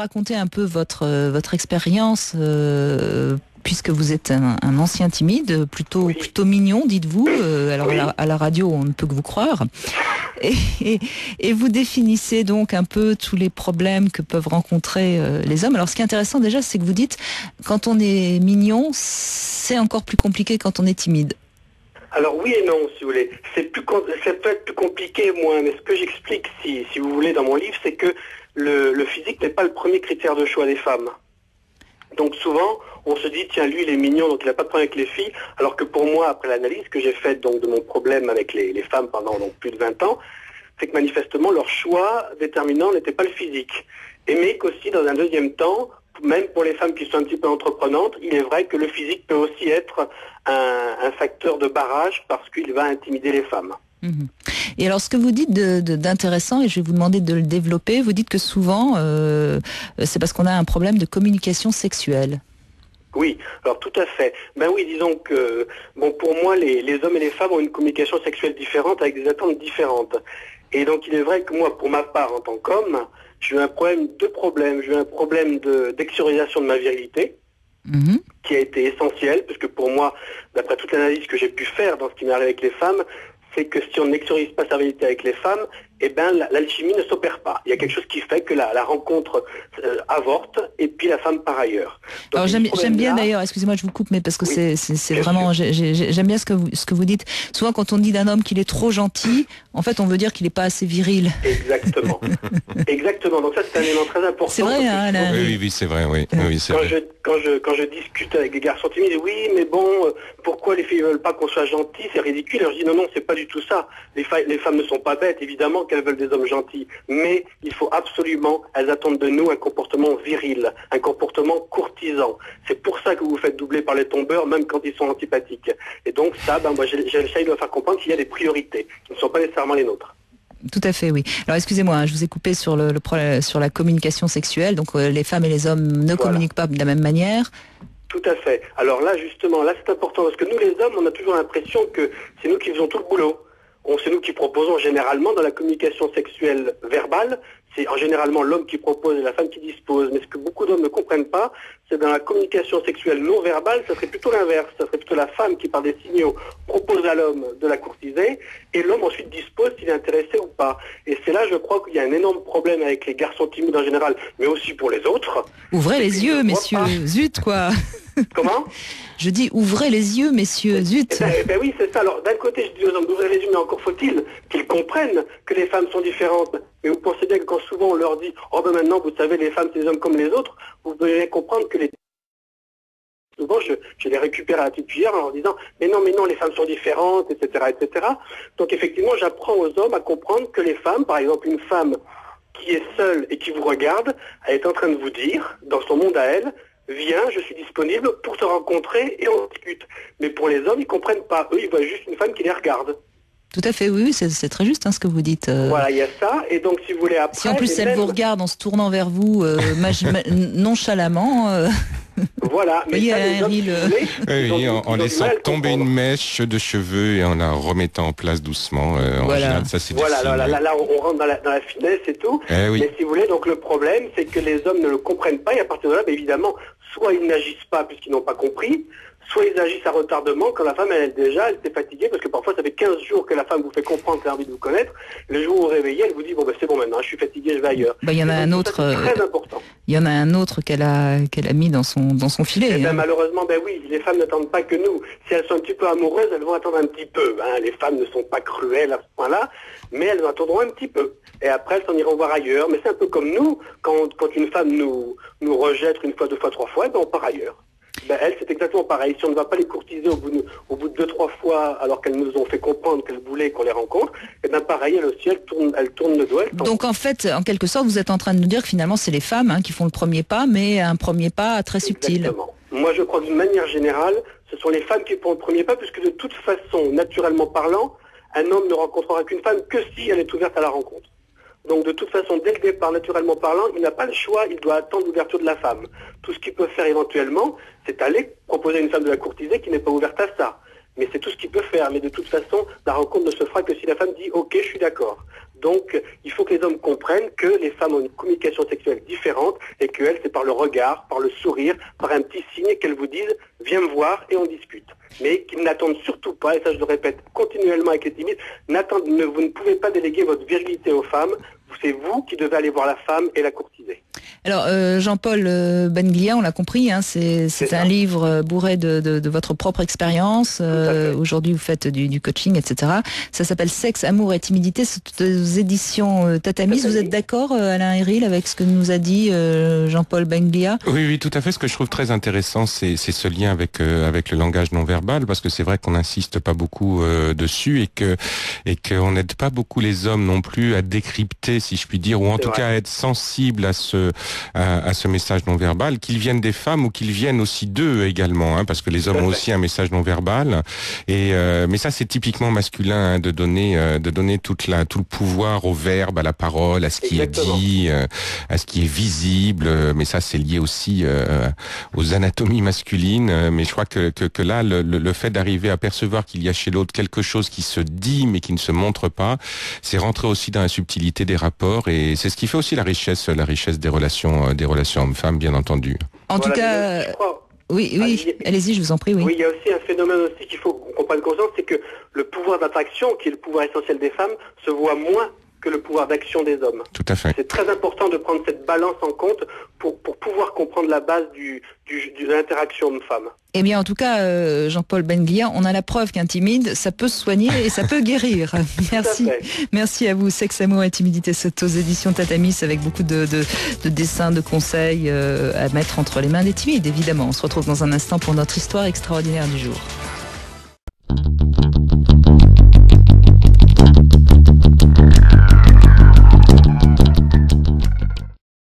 raconter un peu votre expérience puisque vous êtes un ancien timide, plutôt mignon, dites-vous. Alors à la radio, on ne peut que vous croire. Et vous définissez donc un peu tous les problèmes que peuvent rencontrer les hommes. Alors ce qui est intéressant déjà, c'est que vous dites, quand on est mignon, c'est encore plus compliqué quand on est timide. Alors oui et non, si vous voulez. Ça peut être plus compliqué, moins. Mais ce que j'explique, si vous voulez, dans mon livre, c'est que le physique n'est pas le premier critère de choix des femmes. Donc souvent, on se dit, tiens, lui, il est mignon, donc il n'a pas de problème avec les filles. Alors que pour moi, après l'analyse que j'ai faite donc de mon problème avec les femmes pendant donc plus de 20 ans, c'est que manifestement, leur choix déterminant n'était pas le physique. Mais qu'aussi, dans un deuxième temps, même pour les femmes qui sont un petit peu entreprenantes, il est vrai que le physique peut aussi être un facteur de barrage parce qu'il va intimider les femmes. Mmh. Et alors ce que vous dites d'intéressant, et je vais vous demander de le développer, vous dites que souvent c'est parce qu'on a un problème de communication sexuelle. Oui, alors tout à fait. Ben oui, disons que pour moi les hommes et les femmes ont une communication sexuelle différente avec des attentes différentes. Et donc il est vrai que moi, pour ma part en tant qu'homme, j'ai eu deux problèmes. J'ai eu un problème d'extériorisation de ma virilité, qui a été essentiel, parce que pour moi, d'après toute l'analyse que j'ai pu faire dans ce qui m'est arrivé avec les femmes, c'est que si on n'extériorise pas sa virilité avec les femmes, eh ben l'alchimie ne s'opère pas. Il y a quelque chose qui fait que la rencontre avorte, et puis la femme par ailleurs. Donc, alors j'aime bien d'ailleurs, excusez-moi je vous coupe, mais parce que c'est vraiment, j'aime bien ce que vous dites. Souvent quand on dit d'un homme qu'il est trop gentil, en fait on veut dire qu'il n'est pas assez viril. Exactement. Exactement, donc ça c'est un élément très important. C'est vrai, hein, oui, c'est vrai, oui. Quand je discute avec des garçons timides, oui, mais bon, pourquoi les filles ne veulent pas qu'on soit gentil, c'est ridicule. Alors je dis non, c'est pas du tout ça. Les femmes ne sont pas bêtes, évidemment qu'elles veulent des hommes gentils, mais il faut absolument, elles attendent de nous un comportement viril, un comportement courtisan. C'est pour ça que vous vous faites doubler par les tombeurs, même quand ils sont antipathiques. Et donc ça, moi j'essaye de leur faire comprendre qu'il y a des priorités, qui ne sont pas nécessairement les nôtres. Tout à fait, oui. Alors excusez-moi, je vous ai coupé sur sur la communication sexuelle, donc les femmes et les hommes ne communiquent pas de la même manière. Tout à fait. Alors là, justement, là c'est important, parce que nous les hommes, on a toujours l'impression que c'est nous qui faisons tout le boulot. C'est nous qui proposons généralement dans la communication sexuelle verbale, c'est généralement l'homme qui propose et la femme qui dispose. Mais ce que beaucoup d'hommes ne comprennent pas, c'est dans la communication sexuelle non verbale, ça serait plutôt l'inverse. Ça serait plutôt la femme qui, par des signaux, propose à l'homme de la courtiser, et l'homme ensuite dispose s'il est intéressé ou pas. Et c'est là, je crois, qu'il y a un énorme problème avec les garçons timides en général, mais aussi pour les autres. Ouvrez les yeux, messieurs, zut, quoi. Comment ? Je dis ouvrez les yeux, messieurs, zut. Ben oui, c'est ça. Alors d'un côté, je dis aux hommes d'ouvrir les yeux, mais encore faut-il qu'ils comprennent que les femmes sont différentes. Mais vous pensez bien que quand souvent on leur dit « Oh ben maintenant, vous savez, les femmes, c'est des hommes comme les autres », vous devez comprendre que souvent, je les récupère à la petite cuillère en leur disant « Mais non, les femmes sont différentes, etc. etc. » Donc effectivement, j'apprends aux hommes à comprendre que les femmes, par exemple une femme qui est seule et qui vous regarde, elle est en train de vous dire, dans son monde à elle, viens, je suis disponible pour te rencontrer et on discute. Mais pour les hommes, ils comprennent pas. Eux, ils voient juste une femme qui les regarde. Tout à fait, oui, c'est très juste ce que vous dites. Voilà, il y a ça. Et donc, si vous voulez après... Si en plus elle vous regarde en se tournant vers vous nonchalamment... Voilà, mais ça, les hommes, en laissant tomber une mèche de cheveux et en la remettant en place doucement. En général, ça c'est là, on rentre dans la finesse et tout. Mais si vous voulez, donc le problème, c'est que les hommes ne le comprennent pas, et à partir de là, évidemment, soit ils n'agissent pas puisqu'ils n'ont pas compris, soit ils agissent à retardement quand la femme, elle s'est fatiguée, parce que parfois ça fait 15 jours que la femme vous fait comprendre qu'elle a envie de vous connaître. Le jour où vous vous réveillez, elle vous dit, bon ben c'est bon maintenant, je suis fatiguée, je vais ailleurs. Il y en a un autre, très important. Il y en a un autre qu'elle a mis dans son filet. Malheureusement, oui, les femmes n'attendent pas que nous. Si elles sont un petit peu amoureuses, elles vont attendre un petit peu. Les femmes ne sont pas cruelles à ce point-là, mais elles attendront un petit peu. Et après, elles s'en iront voir ailleurs. Mais c'est un peu comme nous, quand une femme nous rejette une fois, deux fois, trois fois, on part ailleurs. Elles, c'est exactement pareil. Si on ne va pas les courtiser au bout de 2-3 fois, alors qu'elles nous ont fait comprendre qu'elles voulaient qu'on les rencontre, pareil, elles aussi, elles tournent le dos. Donc en fait, en quelque sorte, vous êtes en train de nous dire que finalement, c'est les femmes qui font le premier pas, mais un premier pas très subtil. Exactement. Moi, je crois que d'une manière générale, ce sont les femmes qui font le premier pas, puisque de toute façon, naturellement parlant, un homme ne rencontrera qu'une femme que si elle est ouverte à la rencontre. Donc de toute façon, dès le départ, naturellement parlant, il n'a pas le choix, il doit attendre l'ouverture de la femme. Tout ce qu'il peut faire éventuellement, c'est aller proposer à une femme de la courtiser qui n'est pas ouverte à ça. mais c'est tout ce qu'il peut faire. Mais de toute façon, la rencontre ne se fera que si la femme dit « Ok, je suis d'accord ». Donc, il faut que les hommes comprennent que les femmes ont une communication sexuelle différente et qu'elles, c'est par le regard, par le sourire, par un petit signe qu'elles vous disent « Viens me voir et on discute ». Mais qu'ils n'attendent surtout pas, et ça je le répète continuellement avec les timides, vous ne pouvez pas déléguer votre virilité aux femmes, c'est vous qui devez aller voir la femme et la courtiser. Alors Jean-Paul Benglia, on l'a compris, hein, c'est un livre bourré de votre propre expérience. Aujourd'hui vous faites du coaching, etc. Ça s'appelle Sexe, amour et timidité, c'est aux éditions Tatamis. Vous êtes d'accord, Alain Héril, avec ce que nous a dit Jean-Paul Benglia? Oui, tout à fait. Ce que je trouve très intéressant, c'est ce lien avec le langage non verbal, parce que c'est vrai qu'on n'insiste pas beaucoup dessus et qu'on n'aide pas beaucoup les hommes non plus à décrypter, si je puis dire, ou en tout cas à être sensible à ce message non verbal, qu'ils viennent des femmes ou qu'ils viennent aussi d'eux également, hein, parce que les hommes ont aussi un message non verbal. Mais ça, c'est typiquement masculin, hein, de donner tout le pouvoir au verbe, à la parole, à ce qui est dit, à ce qui est visible. Mais ça, c'est lié aussi aux anatomies masculines. Mais je crois que là, le fait d'arriver à percevoir qu'il y a chez l'autre quelque chose qui se dit mais qui ne se montre pas, c'est rentrer aussi dans la subtilité des rapports, et c'est ce qui fait aussi la richesse des relations hommes-femmes, bien entendu. En tout cas, oui, allez-y, je vous en prie. Oui, il y a aussi un phénomène aussi qu'il faut qu'on prenne conscience, c'est que le pouvoir d'attraction, qui est le pouvoir essentiel des femmes, se voit moins que le pouvoir d'action des hommes. Tout à fait. C'est très important de prendre cette balance en compte pour pouvoir comprendre la base de l'interaction homme-femme. Eh bien, en tout cas, Jean-Paul Benglia, on a la preuve qu'un timide, ça peut se soigner et ça peut guérir. Merci. Merci à vous. Sexe, amour et timidité, c'est aux éditions Tatamis, avec beaucoup de dessins, de conseils à mettre entre les mains des timides, évidemment. On se retrouve dans un instant pour notre histoire extraordinaire du jour.